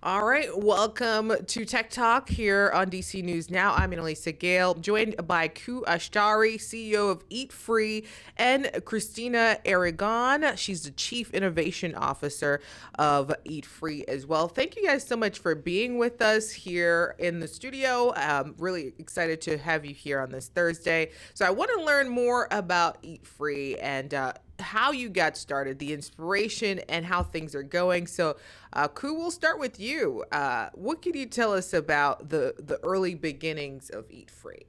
All right, welcome to Tech Talk here on DC News Now. I'm Annalisa Gale, joined by Ku Ashtari, CEO of EatFree, and Christina Aragon. She's the Chief Innovation Officer of EatFree as well. Thank you guys so much for being with us here in the studio. Really excited to have you here on this Thursday. So I want to learn more about EatFree and how you got started, the inspiration, and how things are going. So, Ku, we'll start with you. What can you tell us about the early beginnings of EatFree?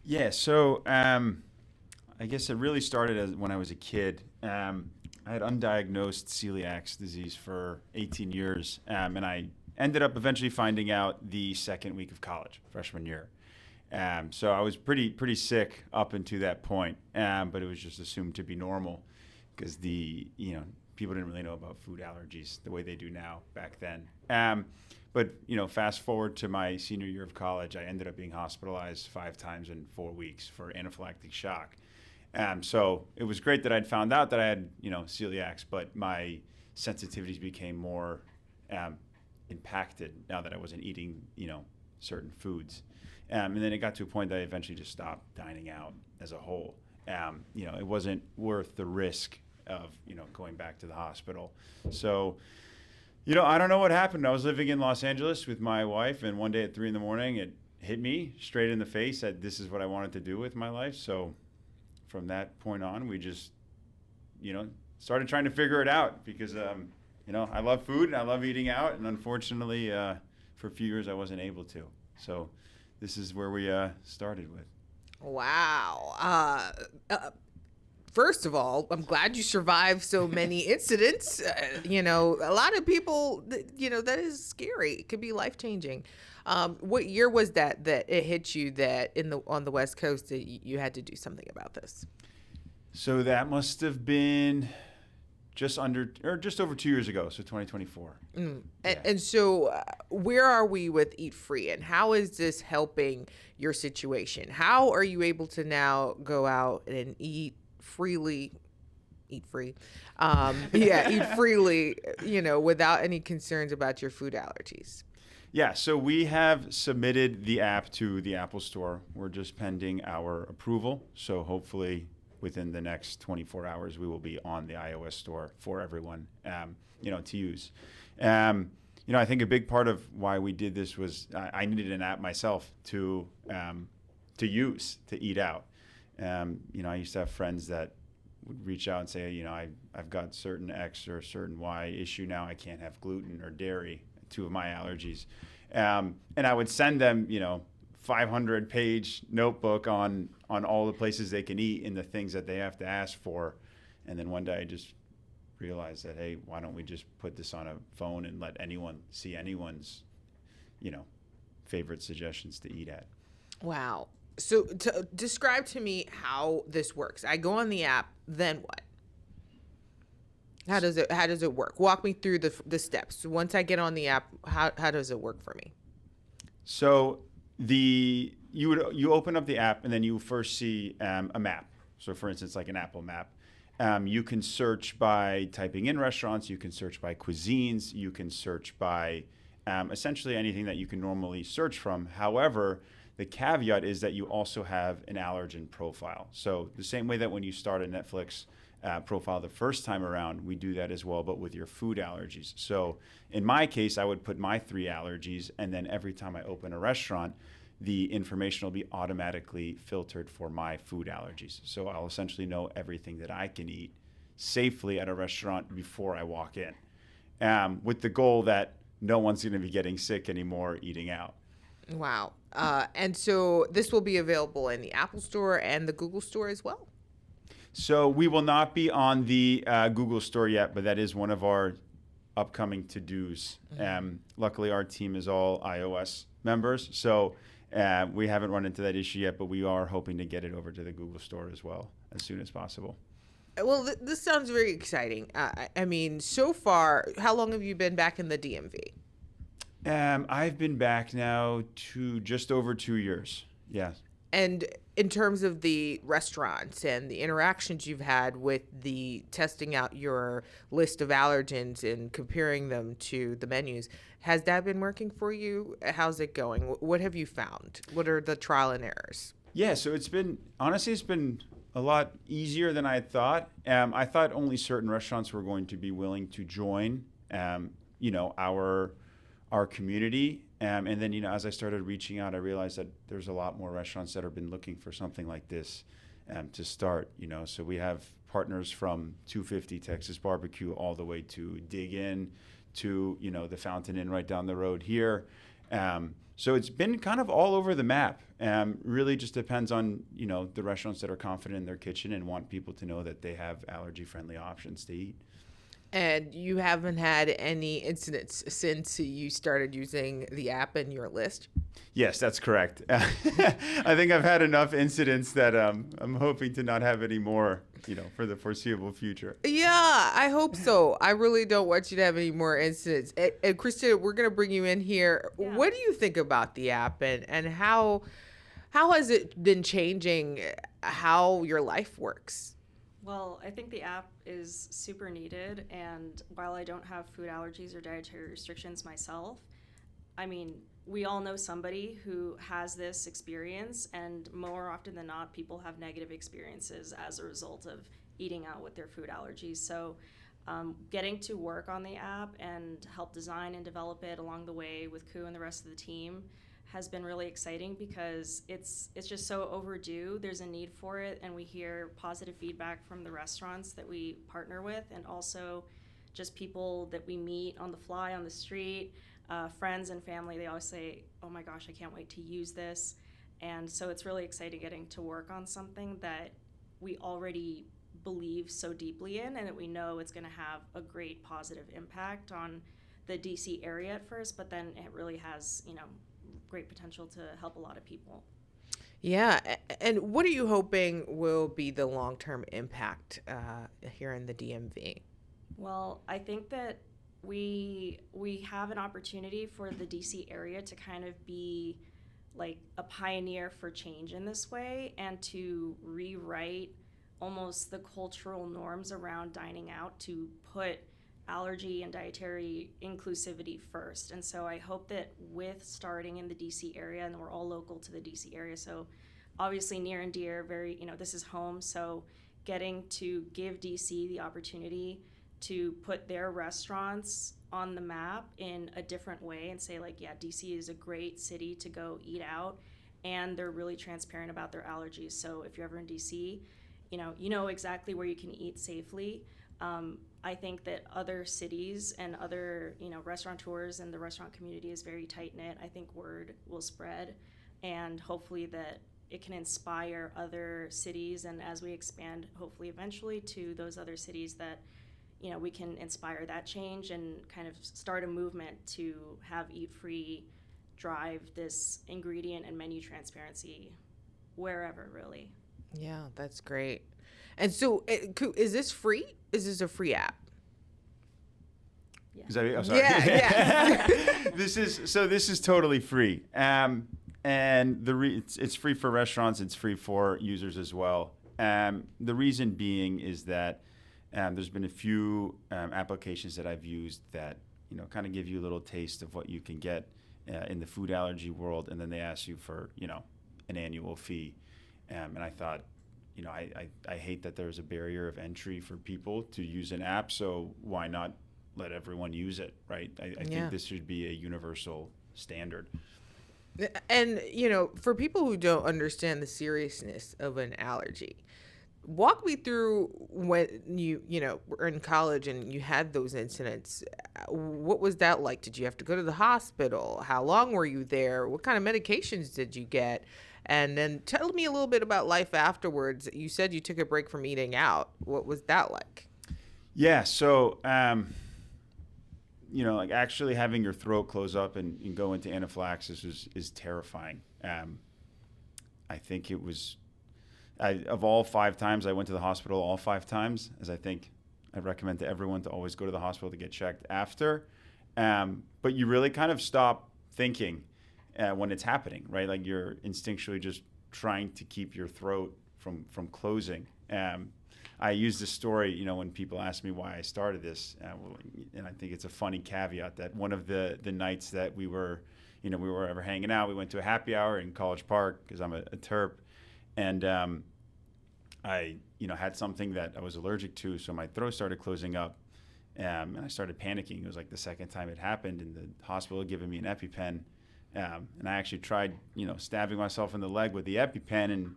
Yeah, so I guess it really started when I was a kid. I had undiagnosed celiac disease for 18 years, and I ended up eventually finding out the second week of college, freshman year. So I was pretty sick up until that point, but it was just assumed to be normal because people didn't really know about food allergies the way they do now back then. But fast forward to my senior year of college, I ended up being hospitalized 5 times in 4 weeks for anaphylactic shock. So it was great that I'd found out that I had celiac, but my sensitivities became more impacted now that I wasn't eating certain foods. And then it got to a point that I eventually just stopped dining out as a whole. It wasn't worth the risk of, going back to the hospital. So, I don't know what happened. I was living in Los Angeles with my wife, and one day at 3 a.m, it hit me straight in the face that this is what I wanted to do with my life. So from that point on, we just, started trying to figure it out because, I love food and I love eating out. And unfortunately, for a few years, I wasn't able to. So this is where we started with. Wow. First of all, I'm glad you survived so many incidents. A lot of people, that is scary. It could be life-changing. What year was that it hit you that on the West Coast that you had to do something about this? So that must have been just over 2 years ago, so 2024. Yeah. And so where are we with EatFree, and how is this helping your situation? How are you able to now go out and eat free, eat freely, without any concerns about your food allergies? Yeah, so we have submitted the app to the Apple Store. We're just pending our approval. So hopefully within the next 24 hours, we will be on the iOS store for everyone, to use. I think a big part of why we did this was I needed an app myself to use to eat out. I used to have friends that would reach out and say, I've got certain X or certain Y issue now. I can't have gluten or dairy, 2 of my allergies. And I would send them, 500-page notebook on all the places they can eat and the things that they have to ask for. And then one day I just realized that, hey, why don't we just put this on a phone and let anyone see anyone's, favorite suggestions to eat at. Wow. So describe to me how this works. I go on the app, then what? How does it work? Walk me through the steps. Once I get on the app, how does it work for me? So you open up the app and then you first see a map. So for instance, like an Apple map. You can search by typing in restaurants. You can search by cuisines. You can search by essentially anything that you can normally search from. However, the caveat is that you also have an allergen profile. So the same way that when you start a Netflix profile the first time around, we do that as well, but with your food allergies. So in my case, I would put my 3 allergies, and then every time I open a restaurant, the information will be automatically filtered for my food allergies. So I'll essentially know everything that I can eat safely at a restaurant before I walk in, with the goal that no one's going to be getting sick anymore eating out. Wow. And so this will be available in the Apple Store and the Google Store as well? So we will not be on the Google Store yet, but that is one of our upcoming to-dos. Luckily, our team is all iOS members, so we haven't run into that issue yet, but we are hoping to get it over to the Google Store as well as soon as possible. Well, this sounds very exciting. I mean, so far, how long have you been back in the DMV? I've been back now to just over 2 years. Yeah. And in terms of the restaurants and the interactions you've had with the testing out your list of allergens and comparing them to the menus, has that been working for you? How's it going? What have you found? What are the trial and errors? Yeah, so it's been a lot easier than I had thought. I thought only certain restaurants were going to be willing to join, our community. And then, as I started reaching out, I realized that there's a lot more restaurants that have been looking for something like this to start. So we have partners from 250 Texas Barbecue all the way to Dig In to, the Fountain Inn right down the road here. So it's been kind of all over the map. Really just depends on, the restaurants that are confident in their kitchen and want people to know that they have allergy-friendly options to eat. And you haven't had any incidents since you started using the app in your list? Yes, that's correct. I think I've had enough incidents that I'm hoping to not have any more, for the foreseeable future. Yeah, I hope so. I really don't want you to have any more incidents. And Christina, we're going to bring you in here. Yeah. What do you think about the app, and how has it been changing how your life works? Well, I think the app is super needed, and while I don't have food allergies or dietary restrictions myself, I mean, we all know somebody who has this experience, and more often than not, people have negative experiences as a result of eating out with their food allergies. So getting to work on the app and help design and develop it along the way with Ku and the rest of the team has been really exciting because it's just so overdue. There's a need for it, and we hear positive feedback from the restaurants that we partner with, and also just people that we meet on the fly on the street, friends and family. They always say, oh my gosh, I can't wait to use this. And so it's really exciting getting to work on something that we already believe so deeply in, and that we know it's going to have a great positive impact on the DC area at first, but then it really has, great potential to help a lot of people. Yeah, and what are you hoping will be the long-term impact here in the DMV? Well, I think that we have an opportunity for the DC area to kind of be like a pioneer for change in this way, and to rewrite almost the cultural norms around dining out to put allergy and dietary inclusivity first. And so I hope that with starting in the DC area, and we're all local to the DC area, so obviously near and dear, very, this is home. So getting to give DC the opportunity to put their restaurants on the map in a different way and say, like, yeah, DC is a great city to go eat out, and they're really transparent about their allergies. So if you're ever in DC, you know exactly where you can eat safely. I think that other cities and other, restaurateurs and the restaurant community is very tight-knit. I think word will spread, and hopefully that it can inspire other cities, and as we expand, hopefully eventually to those other cities, that, we can inspire that change and kind of start a movement to have EatFree drive this ingredient and menu transparency wherever, really. Yeah, that's great. And so, is this free? Is this a free app? Yeah. I'm sorry. Yeah. This is totally free. And it's free for restaurants. It's free for users as well. The reason being is that there's been a few applications that I've used that kind of give you a little taste of what you can get in the food allergy world, and then they ask you for an annual fee. And I thought, I hate that there's a barrier of entry for people to use an app, so why not let everyone use it, right? I think this should be a universal standard. And, for people who don't understand the seriousness of an allergy, walk me through when you were in college and you had those incidents. What was that like? Did you have to go to the hospital? How long were you there? What kind of medications did you get? And then tell me a little bit about life afterwards. You said you took a break from eating out. What was that like? Yeah, so, like actually having your throat close up and go into anaphylaxis is terrifying. I think it was, of all 5 times I went to the hospital, all 5 times, as I think I recommend to everyone to always go to the hospital to get checked after. But you really kind of stop thinking when it's happening, right? Like you're instinctually just trying to keep your throat from closing. I use this story, you know, when people ask me why I started this, and I think it's a funny caveat that one of the nights that we were ever hanging out, we went to a happy hour in College Park because I'm a Terp, and I, you know, had something that I was allergic to, so my throat started closing up, and I started panicking. It was like the second time it happened, and the hospital had given me an EpiPen, and I actually tried, you know, stabbing myself in the leg with the EpiPen, and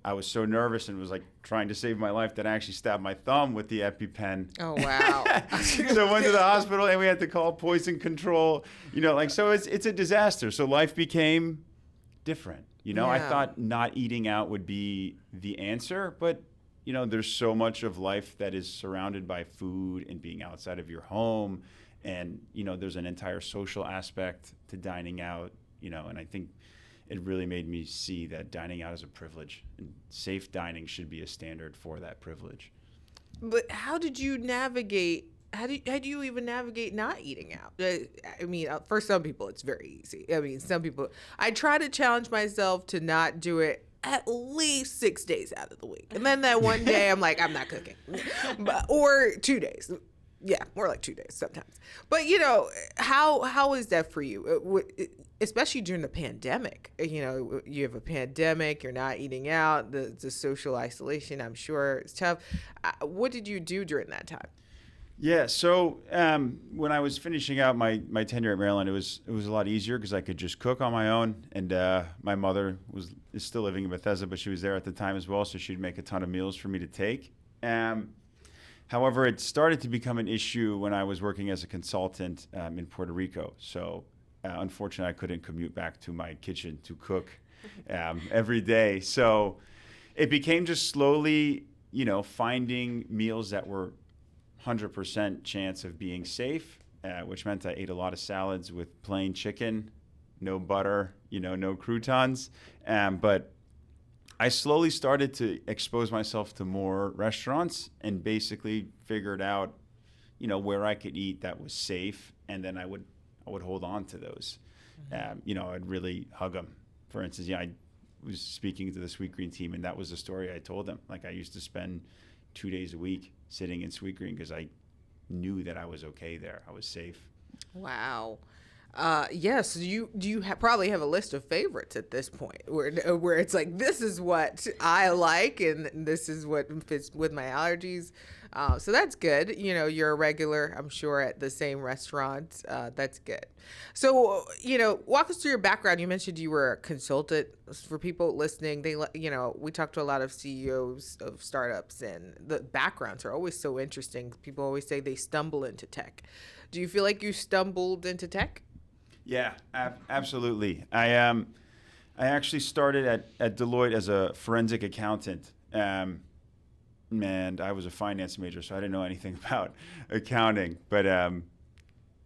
I was so nervous and was like trying to save my life that I actually stabbed my thumb with the EpiPen. Oh, wow. So I went to the hospital and we had to call poison control, you know, like, so it's a disaster. So life became different. You know, I thought not eating out would be the answer, but, you know, there's so much of life that is surrounded by food and being outside of your home. And, you know, there's an entire social aspect to dining out, you know, and I think it really made me see that dining out is a privilege, and safe dining should be a standard for that privilege. But how did you navigate? How do you even navigate not eating out? I mean, for some people, it's very easy. I mean, some people, I try to challenge myself to not do it at least 6 days out of the week. And then that one day I'm like, I'm not cooking. Or 2 days. Yeah, more like 2 days sometimes. But, you know, how is that for you? Especially during the pandemic. You know, you have a pandemic, you're not eating out, the social isolation, I'm sure it's tough. What did you do during that time? Yeah, so when I was finishing out my tenure at Maryland, it was a lot easier because I could just cook on my own. And my mother is still living in Bethesda, but she was there at the time as well, so she'd make a ton of meals for me to take. However, it started to become an issue when I was working as a consultant in Puerto Rico. So unfortunately, I couldn't commute back to my kitchen to cook every day. So it became just slowly, you know, finding meals that were 100% chance of being safe, which meant I ate a lot of salads with plain chicken, no butter, you know, no croutons. But I slowly started to expose myself to more restaurants and basically figured out, you know, where I could eat that was safe, and then I would hold on to those. You know, I'd really hug them. For instance, I was speaking to the Sweet Green team, and that was the story I told them. Like, I used to spend 2 days a week sitting in Sweet Green because I knew that I was okay there. I was safe. Wow. Yes, probably have a list of favorites at this point where it's like, this is what I like and this is what fits with my allergies. So that's good. You know, you're a regular, I'm sure, at the same restaurant. That's good. So, you know, walk us through your background. You mentioned you were a consultant. For people listening, you know, we talk to a lot of CEOs of startups, and the backgrounds are always so interesting. People always say they stumble into tech. Do you feel like you stumbled into tech? Yeah, absolutely. I actually started at Deloitte as a forensic accountant. And I was a finance major, so I didn't know anything about accounting. But,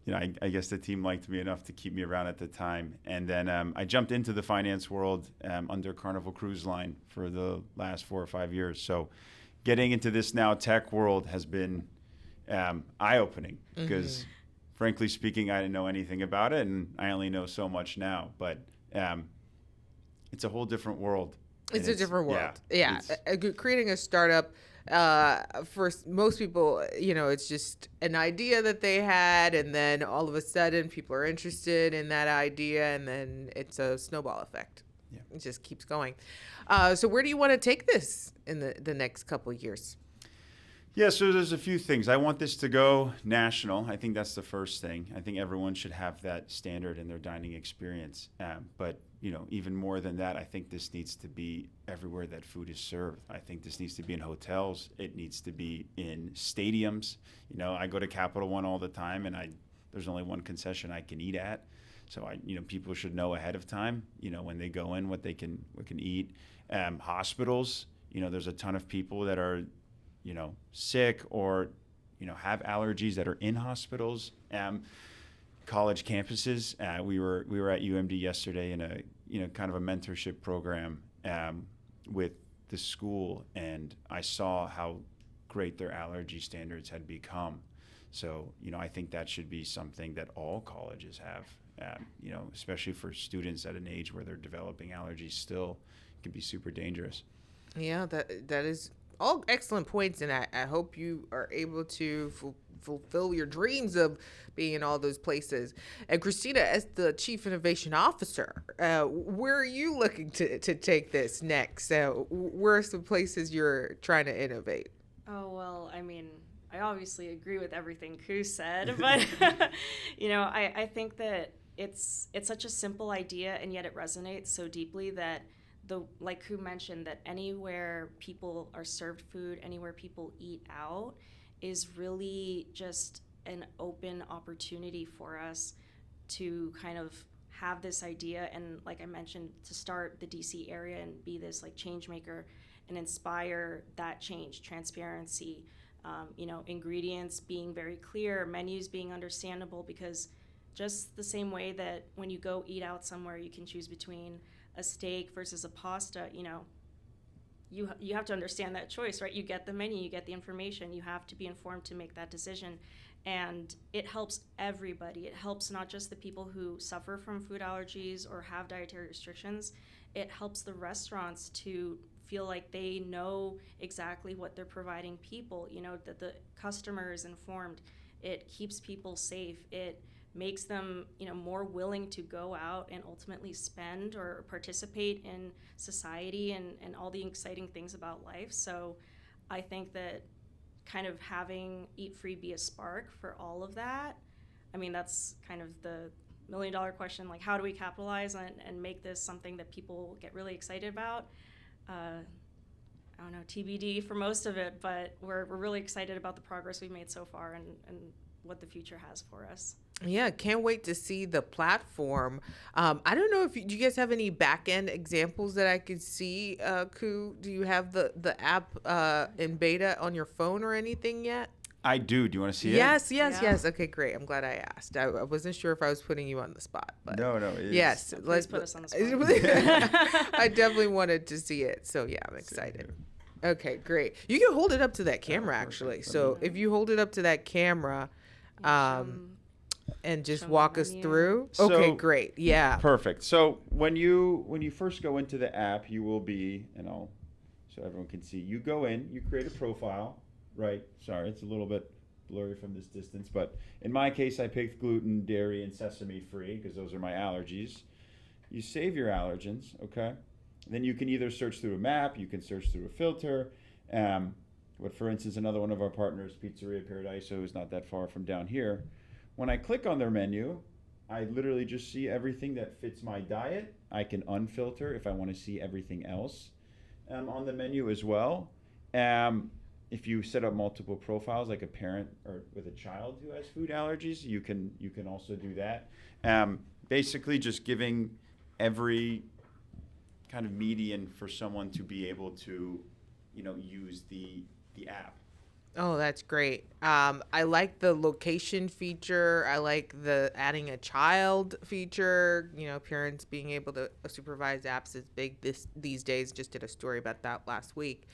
you know, I guess the team liked me enough to keep me around at the time. And then I jumped into the finance world under Carnival Cruise Line for the last 4 or 5 years. So getting into this now tech world has been eye-opening because, frankly speaking, I didn't know anything about it, and I only know so much now. But it's a whole different world. It's a different world. Yeah. Creating a startup, for most people, you know, it's just an idea that they had, and then all of a sudden people are interested in that idea, and then it's a snowball effect. Yeah. It just keeps going. So where do you want to take this in the next couple of years? Yeah, so there's a few things. I want this to go national. I think that's the first thing. I think everyone should have that standard in their dining experience. But, you know, even more than that, I think this needs to be everywhere that food is served. I think this needs to be in hotels. It needs to be in stadiums. You know, I go to Capital One all the time, and there's only one concession I can eat at. So, people should know ahead of time, you know, when they go in, what can eat. Hospitals, you know, there's a ton of people that are, you know, sick or, you know, have allergies that are in hospitals. College campuses. We were at UMD yesterday in a, you know, kind of a mentorship program with the school, and I saw how great their allergy standards had become. So, you know, I think that should be something that all colleges have. You know, especially for students at an age where they're developing allergies still, can be super dangerous. Yeah, that is all excellent points, and I hope you are able to fulfill your dreams of being in all those places. And Christina, as the Chief Innovation Officer, where are you looking to take this next? Where are some places you're trying to innovate? Oh, well, I mean, I obviously agree with everything Koo said, but, I think that it's such a simple idea, and yet it resonates so deeply that like Koo mentioned, that anywhere people are served food, anywhere people eat out, is really just an open opportunity for us to kind of have this idea, and like I mentioned, to start the DC area and be this like change maker and inspire that change, transparency, ingredients being very clear, menus being understandable, because just the same way that when you go eat out somewhere, you can choose between a steak versus a pasta, you have to understand that choice, right? You get the menu, you get the information, you have to be informed to make that decision. And it helps everybody. It helps not just the people who suffer from food allergies or have dietary restrictions. It helps the restaurants to feel like they know exactly what they're providing people, that the customer is informed. It keeps people safe. It makes them, more willing to go out and ultimately spend or participate in society and all the exciting things about life. So I think that kind of having EatFree be a spark for all of that, I mean, that's kind of the $1 million question, like how do we capitalize and make this something that people get really excited about? I don't know, TBD for most of it, but we're really excited about the progress we've made so far and what the future has for us. Yeah, can't wait to see the platform. I don't know if do you guys have any back end examples that I could see, Koo? Do you have the app in beta on your phone or anything yet? I do. Do you want to see it? Yes. Okay, great. I'm glad I asked. I wasn't sure if I was putting you on the spot, but No. yes, Please put us on the spot. I definitely wanted to see it, so yeah, I'm excited. Okay, great. You can hold it up to that camera, actually. So if you hold it up to that camera, and just walk us through. Okay, great. Yeah. Perfect. So when you first go into the app, you will be, so everyone can see, you go in, you create a profile, right? Sorry, it's a little bit blurry from this distance, but in my case, I picked gluten, dairy, and sesame free because those are my allergies. You save your allergens, okay? Then you can either search through a map, you can search through a filter. But for instance, another one of our partners, Pizzeria Paradiso, is not that far from down here. When I click on their menu, I literally just see everything that fits my diet. I can unfilter if I want to see everything else on the menu as well. If you set up multiple profiles, like a parent or with a child who has food allergies, you can also do that. Basically, just giving every kind of median for someone to be able to, use the app. Oh, that's great. I like the location feature. I like the adding a child feature. Parents being able to supervise apps is big these days. Just did a story about that last week.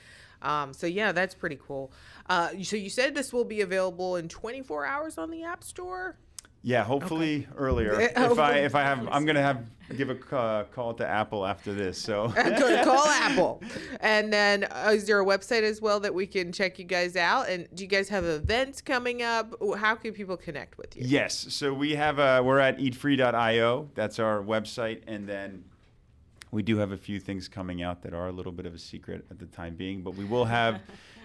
So yeah, that's pretty cool. So you said this will be available in 24 hours on the App Store? Yeah, hopefully earlier. If I have, I'm gonna give a call to Apple after this. So call Apple, and then is there a website as well that we can check you guys out? And do you guys have events coming up? How can people connect with you? Yes, so we're at EatFree.io. That's our website, and then we do have a few things coming out that are a little bit of a secret at the time being, but we will have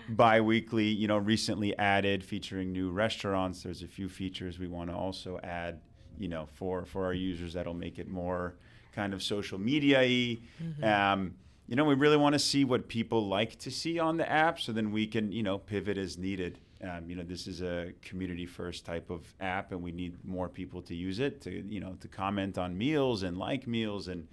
bi-weekly, recently added, featuring new restaurants. There's a few features we want to also add, for our users that'll make it more kind of social media-y. Mm-hmm. We really want to see what people like to see on the app, so then we can, pivot as needed. This is a community-first type of app, and we need more people to use it to comment on meals and like meals and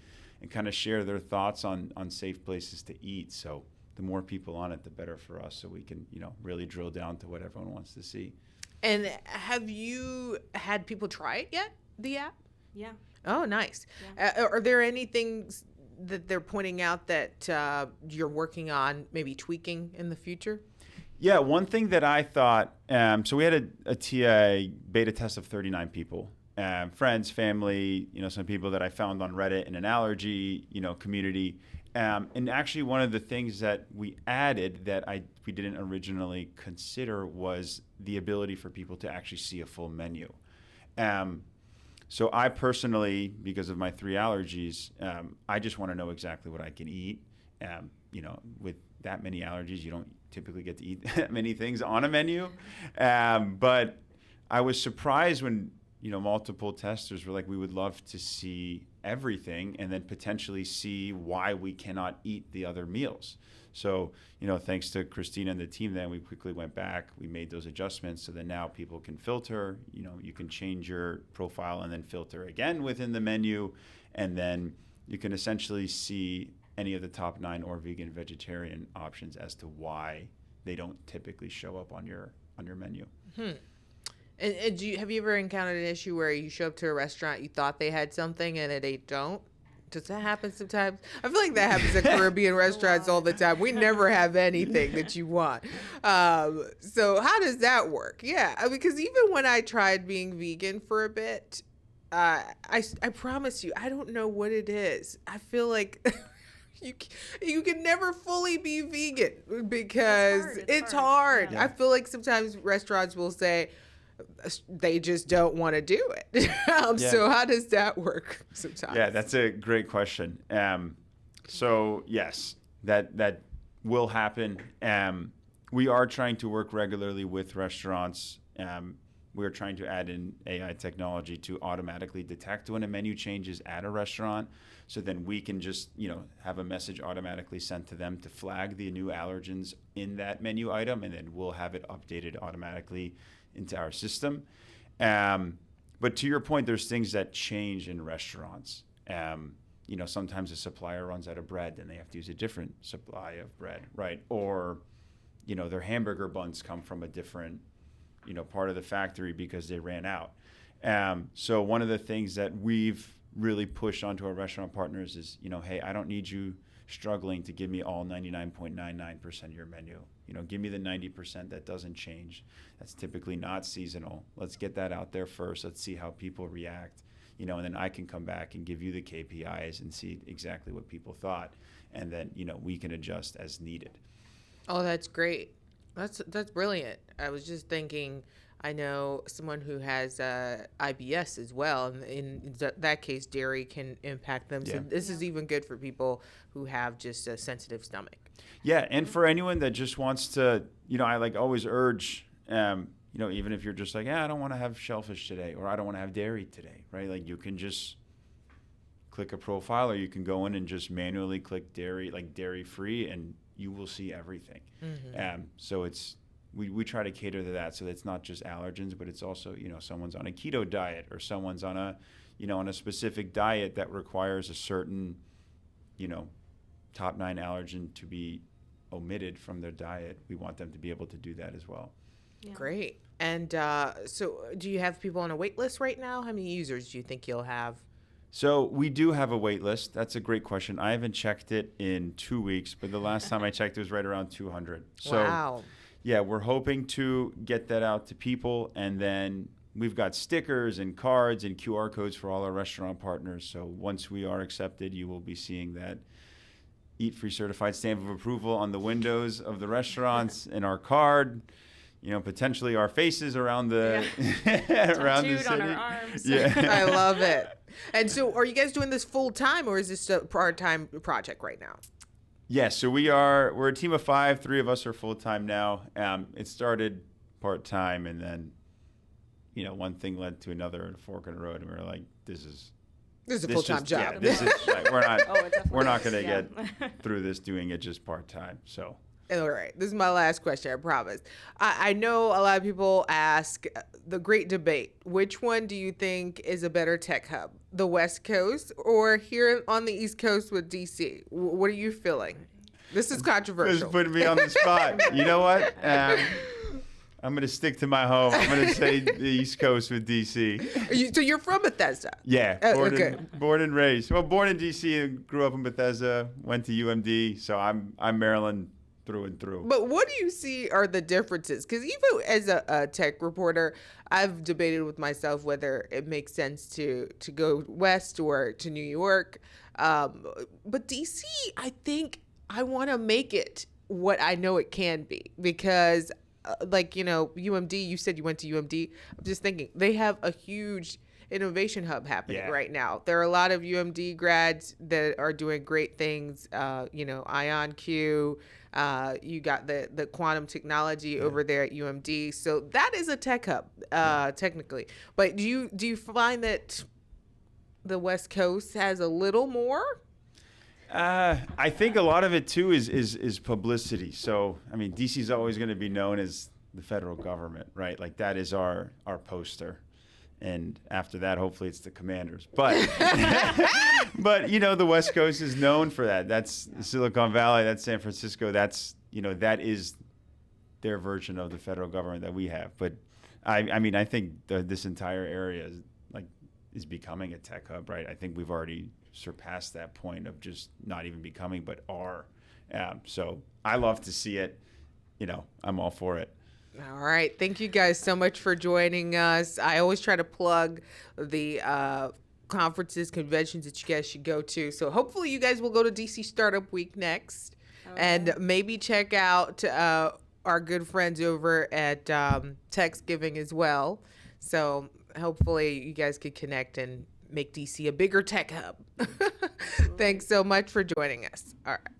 kind of share their thoughts on safe places to eat. So the more people on it, the better for us, so we can, really drill down to what everyone wants to see. And have you had people try it yet, the app? Yeah. Oh, nice. Yeah. Are there any things that they're pointing out that you're working on, maybe tweaking in the future? Yeah, one thing that I thought, so we had a TA beta test of 39 people. Friends, family, some people that I found on Reddit in an allergy, community. And actually, one of the things that we added that we didn't originally consider was the ability for people to actually see a full menu. So I personally, because of my 3 allergies, I just want to know exactly what I can eat. With that many allergies, you don't typically get to eat that many things on a menu. But I was surprised when, multiple testers were like, we would love to see everything and then potentially see why we cannot eat the other meals. So, thanks to Christina and the team, then we quickly went back, we made those adjustments so that now people can filter, you can change your profile and then filter again within the menu. And then you can essentially see any of the top 9 or vegan, vegetarian options as to why they don't typically show up on your menu. And have you ever encountered an issue where you show up to a restaurant, you thought they had something and they don't? Does that happen sometimes? I feel like that happens at Caribbean restaurants all the time. We never have anything that you want. So how does that work? Yeah, because even when I tried being vegan for a bit, I promise you, I don't know what it is. I feel like you can never fully be vegan because it's hard. Yeah. I feel like sometimes restaurants will say, they just don't want to do it. So how does that work sometimes? Yeah, that's a great question. So yes, that will happen. We are trying to work regularly with restaurants. We're trying to add in AI technology to automatically detect when a menu changes at a restaurant. So then we can just, have a message automatically sent to them to flag the new allergens in that menu item, and then we'll have it updated automatically into our system. But to your point, there's things that change in restaurants. Sometimes a supplier runs out of bread and they have to use a different supply of bread, right? Or, their hamburger buns come from a different, part of the factory because they ran out. So one of the things that we've really pushed onto our restaurant partners is, hey, I don't need you struggling to give me all 99.99% of your menu. Give me the 90% that doesn't change. That's typically not seasonal. Let's get that out there first. Let's see how people react, and then I can come back and give you the KPIs and see exactly what people thought. And then, we can adjust as needed. Oh, that's great. That's brilliant. I was just thinking, I know someone who has IBS as well, and in that case, dairy can impact them. So this is even good for people who have just a sensitive stomach. Yeah, and for anyone that just wants to, I always urge, even if you're just like, I don't want to have shellfish today, or I don't want to have dairy today, right? Like you can just click a profile, or you can go in and just manually click dairy, like dairy free, and you will see everything. So we try to cater to that, so it's not just allergens, but it's also, someone's on a keto diet, or someone's on a, on a specific diet that requires a certain, top 9 allergen to be omitted from their diet. We want them to be able to do that as well. Yeah. Great. And so do you have people on a wait list right now? How many users do you think you'll have? So we do have a wait list. That's a great question. I haven't checked it in 2 weeks, but the last time I checked, it was right around 200. So, wow. Yeah, we're hoping to get that out to people, and then we've got stickers and cards and QR codes for all our restaurant partners. So once we are accepted, you will be seeing that EatFree certified stamp of approval on the windows of the restaurants and our card. Potentially our faces around the around the city. On our arms. Yeah, I love it. And so, are you guys doing this full time, or is this a part-time project right now? Yes, so we're a team of 5. 3 of us are full-time now. It started part-time, and then, one thing led to another, and a fork in the road, and we were like, this is a full-time job. Yeah, this is like, we're not going to Yeah. get through this doing it just part-time. So. All right, this is my last question, I promise. I know a lot of people ask the great debate. Which one do you think is a better tech hub, the West Coast or here on the East Coast with DC? What are you feeling? This is controversial. Just putting me on the spot. You know what? I'm going to stick to my home. I'm going to say the East Coast with DC. So you're from Bethesda? Yeah, okay. Born and raised. Well, born in DC and grew up in Bethesda. Went to UMD. So I'm Maryland through and through. But what do you see are the differences? Because even as a tech reporter, I've debated with myself whether it makes sense to go west or to New York. But DC, I think I want to make it what I know it can be because, like, UMD, you said you went to UMD. I'm just thinking they have a huge innovation hub happening right now. There are a lot of UMD grads that are doing great things. IonQ, you got the quantum technology over there at UMD. So that is a tech hub, technically. But do you find that the West Coast has a little more? I think a lot of it too is publicity. So I mean, DC is always going to be known as the federal government, right? Like that is our poster. And after that, hopefully it's the Commanders. But but the West Coast is known for that. That's Silicon Valley. That's San Francisco. That's that is their version of the federal government that we have. But I mean I think this entire area is becoming a tech hub, right? I think we've already surpassed that point of just not even becoming, but are. So I love to see it. I'm all for it. All right. Thank you guys so much for joining us. I always try to plug the conferences, conventions that you guys should go to. So hopefully you guys will go to DC Startup Week next and maybe check out our good friends over at Techsgiving as well. So hopefully you guys could connect and make DC a bigger tech hub. Thanks so much for joining us. All right.